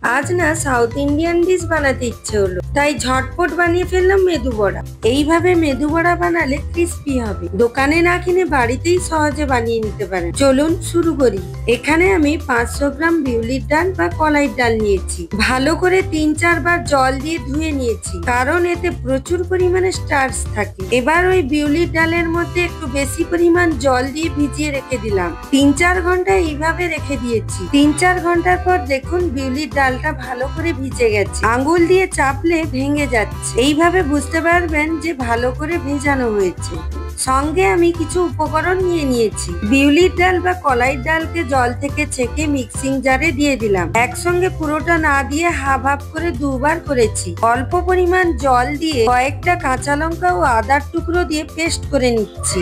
আজ না south Indian dish বানাতে ইচ্ছে হলো, তাই ঝটপট বানিয়ে ফেললাম মেদু বড়া। এইভাবে মেদু বড়া বানালে ক্রিস্পি হবে। দোকানে না কিনে বাড়িতেই সহজে বানিয়ে নিতে পারেন। চলুন শুরু করি। এখানে আমি 500 গ্রাম বিউলির ডাল বা কলাইয়ের ডাল নিয়েছি। ভালো করে 3-4 বার জল দিয়ে ধুয়ে নিয়েছি, কারণ এতে প্রচুর পরিমাণে স্টার্চ থাকে। এবার ওই বিউলির ডালের মধ্যে একটু বেশি পরিমাণ জল দিয়ে ভিজিয়ে রেখে দিলাম। 3-4 ঘন্টা এইভাবে রেখে দিয়েছি। 3-4 ঘন্টার পর দেখুন বিউলির ডালটা ভালো করে ভিজে গেছে। আঙ্গুল দিয়ে চাপলে ভেঙে যাচ্ছে। এইভাবে বুঝতে পারবেন যে ভালো করে ভেজানো হয়েছে। সঙ্গে আমি কিছু উপকরণ নিয়ে নিয়েছি। বিউলির ডাল বা কলাইয়ের ডালকে জল থেকে ছেঁকে মিক্সিং জারে দিয়ে দিলাম। একসঙ্গে পুরোটা না দিয়ে হাফ হাফ করে দুবার করেছি। অল্প পরিমাণ জল দিয়ে কয়েকটা কাঁচা লঙ্কা ও আদার টুকরো দিয়ে পেস্ট করে নিচ্ছি।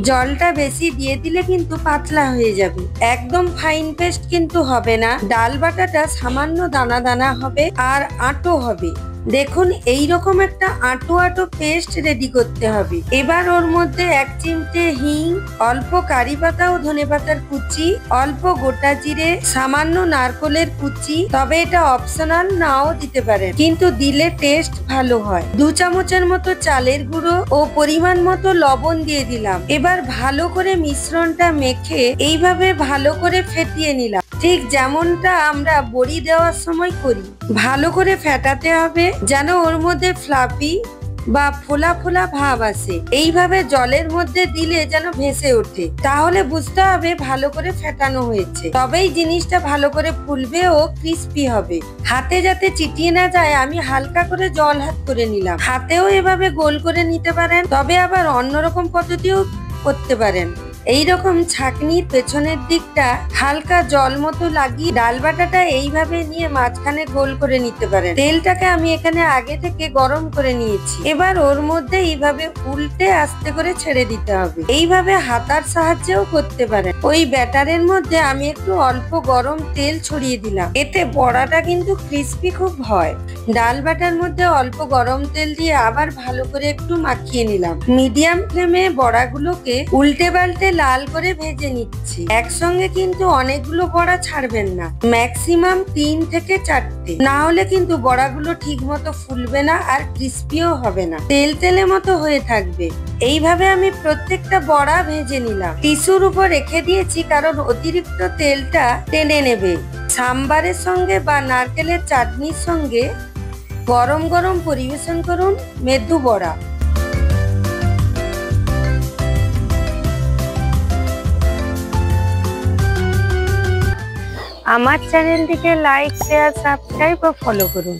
জলটা বেশি দিয়ে দিলে কিন্তু পাতলা হয়ে যাবে। একদম ফাইন পেস্ট কিন্তু হবে না। ডাল বাটাটা সামান্য দানা দানা হবে আর আঁটো হবে। দেখুন এইরকম একটা আঁটো আঁটো পেস্ট রেডি করতে হবে। এবার ওর মধ্যে 1 চিমটে হিং, অল্প কারি পাতা ও ধনেপাতার কুচি, অল্প গোটা জিরে, সামান্য নারকোলের কুচি, তবে এটা অপশনাল, নাও দিতে পারেন, কিন্তু দিলে টেস্ট ভালো হয়। 2 চামচের মতো চালের গুঁড়ো ও পরিমাণ মতো লবণ দিয়ে দিলাম। এবার ভালো করে মিশ্রণটা মেখে এইভাবে ভালো করে ফেটিয়ে নিলাম, ঠিক যেমনটা আমরা বড়ি দেওয়ার সময় করি। ভালো করে ফেটাতে হবে যেন ওর মধ্যে ফ্লাফি বা ফোলা ফোলা ভাব আসে। এইভাবে জলের মধ্যে দিলে যেন ভেসে ওঠে, তাহলে বুঝতে হবে ভালো করে ফেটানো হয়েছে। তবেই জিনিসটা ভালো করে ফুলবে ও ক্রিস্পি হবে। হাতে যাতে চিটিয়ে না যায় আমি হালকা করে জল হাত করে নিলাম। হাতেও এভাবে গোল করে নিতে পারেন, তবে আবার অন্যরকম পদ্ধতিও করতে পারেন। এইরকম ছাঁকনির পেছনের দিকটা হালকা জল মতো লাগিয়ে ডাল বাটাটা এইভাবে নিয়ে মাঝখানে গোল করে নিতে পারেন। তেলটাকে আমি এখানে আগে থেকে গরম করে নিয়েছি। এবার ওর মধ্যে এইভাবে উল্টে আস্তে করে ছেড়ে দিতে হবে। এইভাবে হাতার সাহায্যেও করতে পারেন। ওই ব্যাটারের মধ্যে আমি একটু অল্প গরম তেল ছড়িয়ে দিলাম, এতে বড়াটা কিন্তু ক্রিস্পি খুব হয়। ডাল বাটার মধ্যে অল্প গরম তেল দিয়ে আবার ভালো করে একটু মাখিয়ে নিলাম। মিডিয়াম ফ্লেমে বড়াগুলোকে উল্টে পাল্টে লাল করে ভেজে নিচ্ছি। একসঙ্গে কিন্তু অনেকগুলো বড়া ছাড়বেন না, ম্যাক্সিমাম 3 থেকে 4টে, না হলে কিন্তু বড়াগুলো ঠিক মতো ফুলবে না আর ক্রিস্পিও হবে না, তেল তেলে মতো হয়ে থাকবে। এইভাবে আমি প্রত্যেকটা বড়া ভেজে নিলাম। টিস্যুর উপর রেখে দিয়েছি, কারণ অতিরিক্ত তেলটা টেনে নেবে। সাম্বারের সঙ্গে বা নারকেলের চাটনির সঙ্গে গরম গরম পরিবেশন করুন মেদু বড়া। আমার চ্যানেলটিকে লাইক, শেয়ার, সাবস্ক্রাইব ও ফলো করুন।